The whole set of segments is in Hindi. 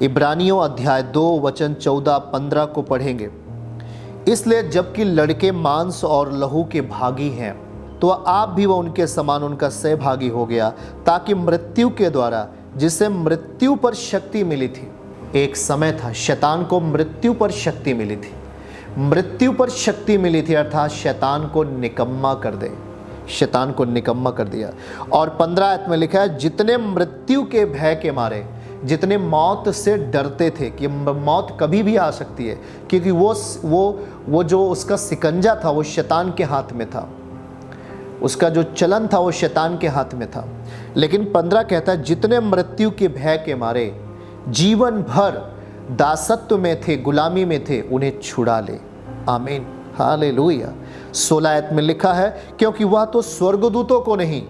इब्रानियों अध्याय 2 वचन 14-15 को पढ़ेंगे। इसलिए जबकि लड़के मांस और लहू के भागी हैं, तो आप भी वह उनके समान उनका सहभागी हो गया, ताकि मृत्यु के द्वारा जिसे मृत्यु पर शक्ति मिली थी। एक समय था शैतान को मृत्यु पर शक्ति मिली थी, मृत्यु पर शक्ति मिली थी, अर्थात शैतान को निकम्मा कर दे, शैतान को निकम्मा कर दिया। और 15 आयत में लिखा है, जितने मृत्यु के भय के मारे, जितने मौत से डरते थे कि मौत कभी भी आ सकती है, क्योंकि वो जो उसका सिकंजा था वो शैतान के हाथ में था, उसका जो चलन था वो शैतान के हाथ में था। लेकिन 15 कहता है, जितने मृत्यु के भय के मारे जीवन भर दासत्व में थे, गुलामी में थे, उन्हें छुड़ा ले। आमीन, हालेलुया। 16 आयत में लिखा है, क्योंकि वह तो स्वर्गदूतों को नहीं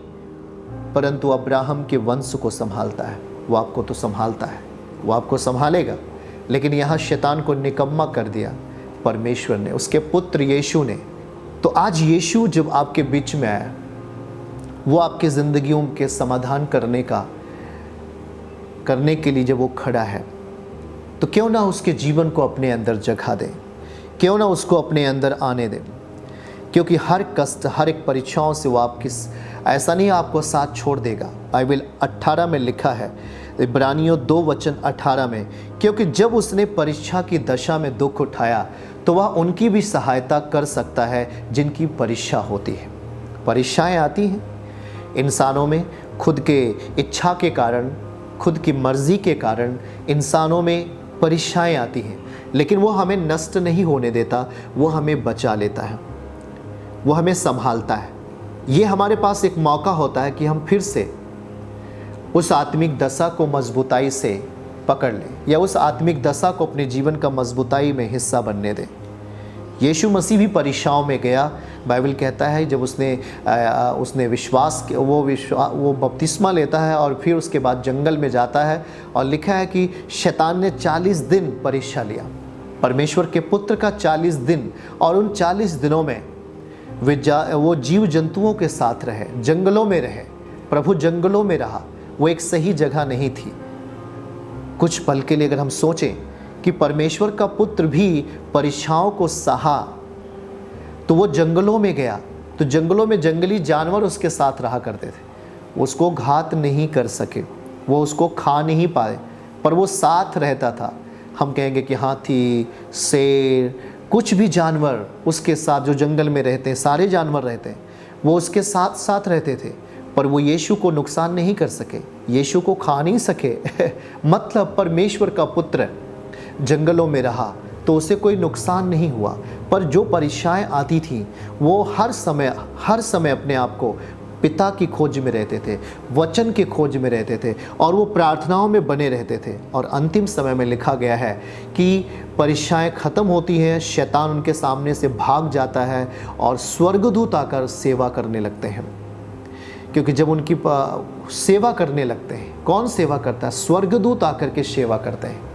परंतु अब्राहम के वंश को संभालता है। वो आपको तो संभालता है, वो आपको संभालेगा। लेकिन यहाँ शैतान को निकम्मा कर दिया परमेश्वर ने, उसके पुत्र यीशु ने। तो आज यीशु जब आपके बीच में आया, वो आपके जिंदगियों के समाधान करने के लिए जब वो खड़ा है, तो क्यों ना उसके जीवन को अपने अंदर जगह दें, क्यों ना उसको अपने अंदर आने दें। क्योंकि हर कष्ट, हर एक परीक्षाओं से वो ऐसा नहीं आपको साथ छोड़ देगा। बाइबल 18 में लिखा है, इब्रानियों 2 वचन 18 में, क्योंकि जब उसने परीक्षा की दशा में दुख उठाया, तो वह उनकी भी सहायता कर सकता है जिनकी परीक्षा होती है। परीक्षाएं आती हैं इंसानों में, खुद के इच्छा के कारण, खुद की मर्जी के कारण इंसानों में परीक्षाएं आती हैं, लेकिन वो हमें नष्ट नहीं होने देता, वो हमें बचा लेता है, वो हमें संभालता है। ये हमारे पास एक मौका होता है कि हम फिर से उस आत्मिक दशा को मजबूताई से पकड़ लें, या उस आत्मिक दशा को अपने जीवन का मजबूताई में हिस्सा बनने दें। यीशु मसीह भी परीक्षाओं में गया। बाइबल कहता है जब उसने वो बपतिस्मा लेता है और फिर उसके बाद जंगल में जाता है, और लिखा है कि शैतान ने 40 दिन परीक्षा लिया परमेश्वर के पुत्र का, 40 दिन। और उन 40 दिनों में वो जीव जंतुओं के साथ रहे, जंगलों में रहे, प्रभु जंगलों में रहा। वो एक सही जगह नहीं थी। कुछ पल के लिए अगर हम सोचें कि परमेश्वर का पुत्र भी परीक्षाओं को सहा, तो वो जंगलों में गया, तो जंगलों में जंगली जानवर उसके साथ रहा करते थे, उसको घात नहीं कर सके, वो उसको खा नहीं पाए, पर वो साथ रहता था। हम कहेंगे कि हाथी, शेर, कुछ भी जानवर उसके साथ, जो जंगल में रहते हैं, सारे जानवर रहते हैं, वो उसके साथ साथ रहते थे, पर वो यीशु को नुकसान नहीं कर सके, यीशु को खा नहीं सके। मतलब परमेश्वर का पुत्र जंगलों में रहा तो उसे कोई नुकसान नहीं हुआ। पर जो परीक्षाएं आती थी, वो हर समय अपने आप को पिता की खोज में रहते थे, वचन की खोज में रहते थे, और वो प्रार्थनाओं में बने रहते थे। और अंतिम समय में लिखा गया है कि परीक्षाएं ख़त्म होती हैं, शैतान उनके सामने से भाग जाता है और स्वर्गदूत आकर सेवा करने लगते हैं। क्योंकि जब उनकी सेवा करने लगते हैं, कौन सेवा करता है? स्वर्गदूत आकर के सेवा करते हैं।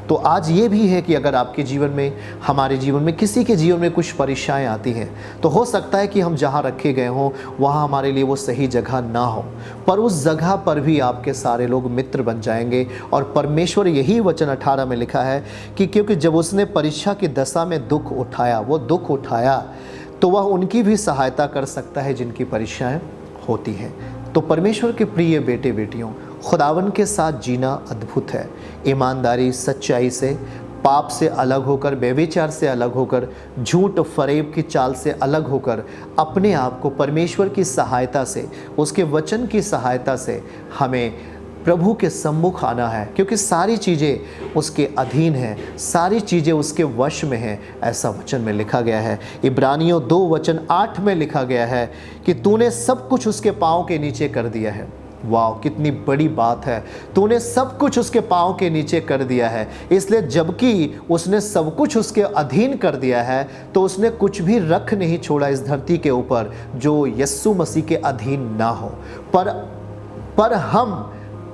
तो आज ये भी है कि अगर आपके जीवन में, हमारे जीवन में, किसी के जीवन में कुछ परीक्षाएं आती हैं, तो हो सकता है कि हम जहाँ रखे गए हों वहाँ हमारे लिए वो सही जगह ना हो, पर उस जगह पर भी आपके सारे लोग मित्र बन जाएंगे। और परमेश्वर, यही वचन 18 में लिखा है कि क्योंकि जब उसने परीक्षा की दशा में दुख उठाया, तो वह उनकी भी सहायता कर सकता है जिनकी परीक्षाएँ होती हैं। तो परमेश्वर के प्रिय बेटे बेटियों, खुदावन के साथ जीना अद्भुत है। ईमानदारी, सच्चाई से, पाप से अलग होकर, व्यभिचार से अलग होकर, झूठ फरेब की चाल से अलग होकर, अपने आप को परमेश्वर की सहायता से, उसके वचन की सहायता से हमें प्रभु के सम्मुख आना है। क्योंकि सारी चीज़ें उसके अधीन हैं, सारी चीज़ें उसके वश में हैं, ऐसा वचन में लिखा गया है। इब्रानियों 2 वचन 8 में लिखा गया है कि तूने सब कुछ उसके पाँव के नीचे कर दिया है। वाह, कितनी बड़ी बात है, तूने सब कुछ उसके पाँव के नीचे कर दिया है। इसलिए जबकि उसने सब कुछ उसके अधीन कर दिया है, तो उसने कुछ भी रख नहीं छोड़ा इस धरती के ऊपर जो यीशु मसीह के अधीन ना हो।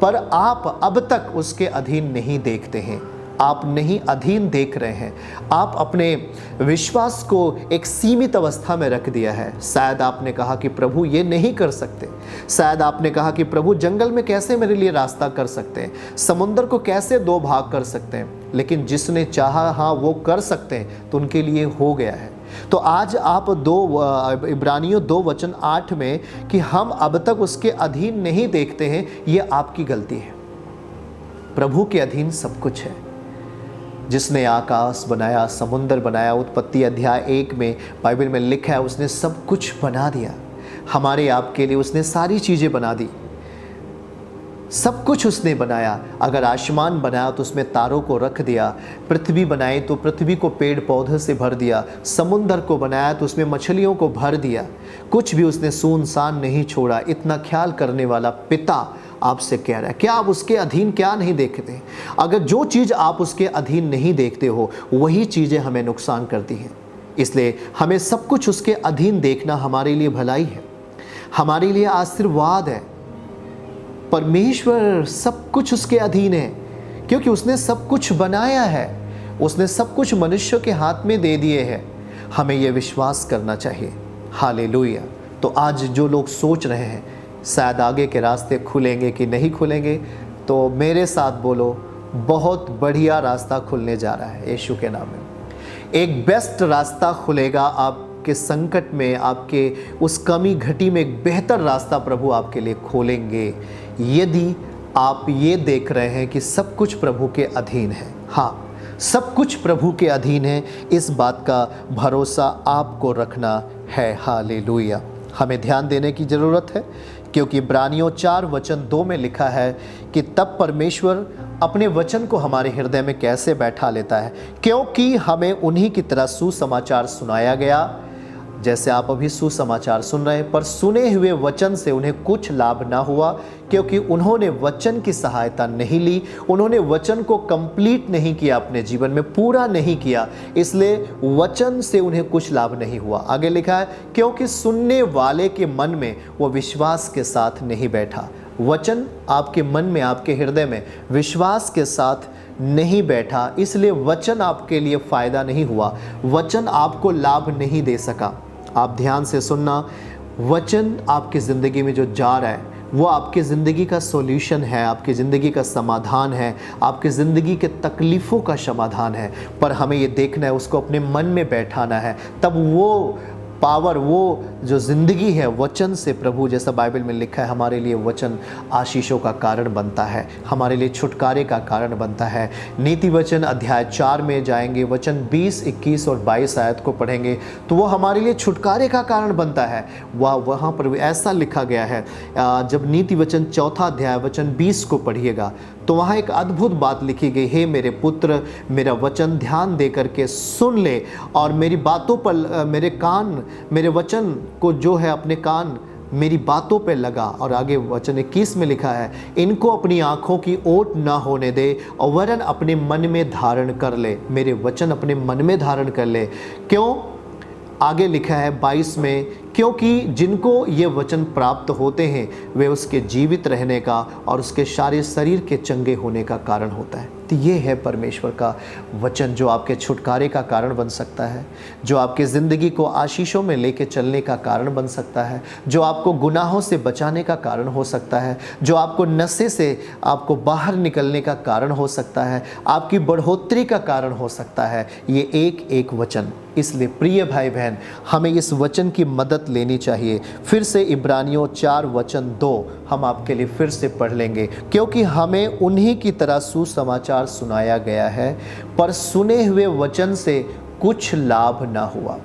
पर आप अब तक उसके अधीन नहीं देखते हैं, आप नहीं अधीन देख रहे हैं, आप अपने विश्वास को एक सीमित अवस्था में रख दिया है। शायद आपने कहा कि प्रभु ये नहीं कर सकते, शायद आपने कहा कि प्रभु जंगल में कैसे मेरे लिए रास्ता कर सकते हैं, समुद्र को कैसे दो भाग कर सकते हैं। लेकिन जिसने चाहा हाँ वो कर सकते हैं, तो उनके लिए हो गया है। तो आज आप इब्रानियों 2:8 में कि हम अब तक उसके अधीन नहीं देखते हैं, ये आपकी गलती है। प्रभु के अधीन सब कुछ है। जिसने आकाश बनाया, समुद्र बनाया, उत्पत्ति अध्याय 1 में बाइबल में लिखा है उसने सब कुछ बना दिया हमारे आपके लिए। उसने सारी चीज़ें बना दी, सब कुछ उसने बनाया। अगर आसमान बनाया तो उसमें तारों को रख दिया, पृथ्वी बनाई तो पृथ्वी को पेड़ पौधे से भर दिया, समुद्र को बनाया तो उसमें मछलियों को भर दिया, कुछ भी उसने सुनसान नहीं छोड़ा। इतना ख्याल करने वाला पिता आपसे कह रहा है, क्या आप उसके अधीन क्या नहीं देखते? अगर जो चीज़ आप उसके अधीन नहीं देखते हो वही चीज़ें हमें नुकसान करती हैं। इसलिए हमें सब कुछ उसके अधीन देखना हमारे लिए भलाई है, हमारे लिए आशीर्वाद है। परमेश्वर सब कुछ उसके अधीन है क्योंकि उसने सब कुछ बनाया है, उसने सब कुछ मनुष्य के हाथ में दे दिए हैं। हमें यह विश्वास करना चाहिए। हालेलुया। तो आज जो लोग सोच रहे हैं शायद आगे के रास्ते खुलेंगे कि नहीं खुलेंगे, तो मेरे साथ बोलो, बहुत बढ़िया रास्ता खुलने जा रहा है यीशु के नाम में। एक बेस्ट रास्ता खुलेगा आपके संकट में, आपके उस कमी घटी में एक बेहतर रास्ता प्रभु आपके लिए खोलेंगे, यदि आप ये देख रहे हैं कि सब कुछ प्रभु के अधीन है। हाँ, सब कुछ प्रभु के अधीन है, इस बात का भरोसा आपको रखना है। हालेलुया। हमें ध्यान देने की ज़रूरत है क्योंकि इब्रानियों 4:2 में लिखा है कि तब परमेश्वर अपने वचन को हमारे हृदय में कैसे बैठा लेता है, क्योंकि हमें उन्हीं की तरह सुसमाचार सुनाया गया। जैसे आप अभी सुसमाचार सुन रहे हैं, पर सुने हुए वचन से उन्हें कुछ लाभ ना हुआ क्योंकि उन्होंने वचन की सहायता नहीं ली, उन्होंने वचन को कंप्लीट नहीं किया, अपने जीवन में पूरा नहीं किया, इसलिए वचन से उन्हें कुछ लाभ नहीं हुआ। आगे लिखा है क्योंकि सुनने वाले के मन में वो विश्वास के साथ नहीं बैठा। वचन आपके मन में, आपके हृदय में विश्वास के साथ नहीं बैठा, इसलिए वचन आपके लिए फ़ायदा नहीं हुआ, वचन आपको लाभ नहीं दे सका। आप ध्यान से सुनना, वचन आपकी ज़िंदगी में जो जा रहा है वो आपकी ज़िंदगी का सॉल्यूशन है, आपकी ज़िंदगी का समाधान है, आपकी ज़िंदगी के तकलीफ़ों का समाधान है। पर हमें ये देखना है, उसको अपने मन में बैठाना है, तब वो पावर, वो जो ज़िंदगी है वचन से, प्रभु जैसा बाइबल में लिखा है हमारे लिए वचन आशीषों का कारण बनता है, हमारे लिए छुटकारे का कारण बनता है। नीति वचन अध्याय 4 में जाएंगे, वचन 20, 21 और 22 आयत को पढ़ेंगे तो वो हमारे लिए छुटकारे का कारण बनता है। वहाँ पर ऐसा लिखा गया है, जब नीति वचन 4 अध्याय वचन 20 को पढ़िएगा तो वहाँ एक अद्भुत बात लिखी गई, हे मेरे पुत्र, मेरा वचन ध्यान दे करके सुन ले और मेरी बातों पर, मेरे वचन को जो है अपने कान मेरी बातों पे लगा। और आगे वचन 21 में लिखा है, इनको अपनी आँखों की ओट ना होने दे और वरन अपने मन में धारण कर ले। मेरे वचन अपने मन में धारण कर ले। क्यों? आगे लिखा है 22 में, क्योंकि जिनको ये वचन प्राप्त होते हैं वे उसके जीवित रहने का और उसके सारे शरीर के चंगे होने का कारण होता है। तो ये है परमेश्वर का वचन जो आपके छुटकारे का कारण बन सकता है, जो आपकी ज़िंदगी को आशीषों में लेके चलने का कारण बन सकता है, जो आपको गुनाहों से बचाने का कारण हो सकता है, जो आपको नशे से आपको बाहर निकलने का कारण हो सकता है, आपकी बढ़ोतरी का कारण हो सकता है, ये एक एक वचन। इसलिए प्रिय भाई बहन, हमें इस वचन की मदद लेनी चाहिए। फिर से इब्रानियों 4:2 हम आपके लिए फिर से पढ़ लेंगे, क्योंकि हमें उन्हीं की तरह सुसमाचार सुनाया गया है, पर सुने हुए वचन से कुछ लाभ ना हुआ।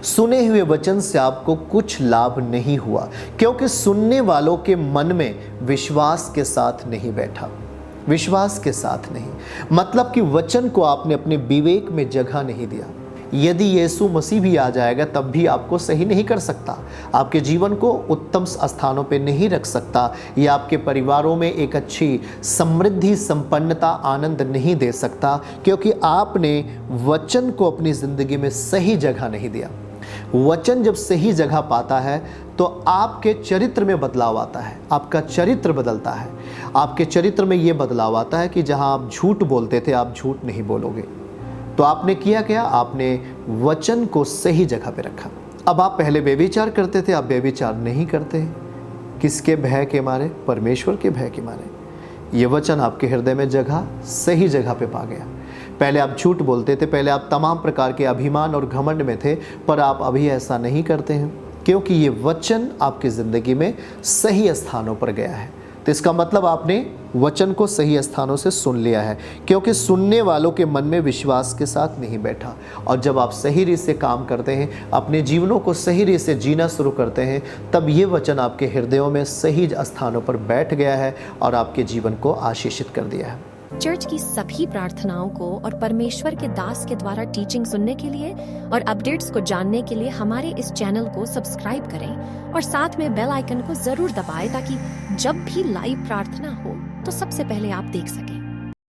सुने हुए वचन से आपको कुछ लाभ नहीं हुआ क्योंकि सुनने वालों के मन में विश्वास के साथ नहीं बैठा। विश्वास के साथ नहीं, मतलब कि वचन को आपने अपने विवेक में जगह नहीं दिया। यदि यीशु मसीह भी आ जाएगा तब भी आपको सही नहीं कर सकता, आपके जीवन को उत्तम स्थानों पे नहीं रख सकता, या आपके परिवारों में एक अच्छी समृद्धि, संपन्नता, आनंद नहीं दे सकता, क्योंकि आपने वचन को अपनी ज़िंदगी में सही जगह नहीं दिया। वचन जब सही जगह पाता है तो आपके चरित्र में बदलाव आता है, आपका चरित्र बदलता है। आपके चरित्र में ये बदलाव आता है कि जहां आप झूठ बोलते थे आप झूठ नहीं बोलोगे। तो आपने किया क्या? आपने वचन को सही जगह पे रखा। अब आप पहले व्यभिचार करते थे, आप व्यभिचार नहीं करते। किसके भय के मारे? परमेश्वर के भय के मारे। ये वचन आपके हृदय में जगह सही जगह पे पा गया। पहले आप झूठ बोलते थे, पहले आप तमाम प्रकार के अभिमान और घमंड में थे, पर आप अभी ऐसा नहीं करते हैं क्योंकि ये वचन आपकी ज़िंदगी में सही स्थानों पर गया है। तो इसका मतलब आपने वचन को सही स्थानों से सुन लिया है, क्योंकि सुनने वालों के मन में विश्वास के साथ नहीं बैठा। और जब आप सही रीत से काम करते हैं, अपने जीवनों को सही रीत से जीना शुरू करते हैं, तब ये वचन आपके हृदयों में सही स्थानों पर बैठ गया है और आपके जीवन को आशीषित कर दिया है। चर्च की सभी प्रार्थनाओं को और परमेश्वर के दास के द्वारा टीचिंग सुनने के लिए और अपडेट्स को जानने के लिए हमारे इस चैनल को सब्सक्राइब करें और साथ में बेल आइकन को जरूर दबाएं ताकि जब भी लाइव प्रार्थना हो तो सबसे पहले आप देख सकें।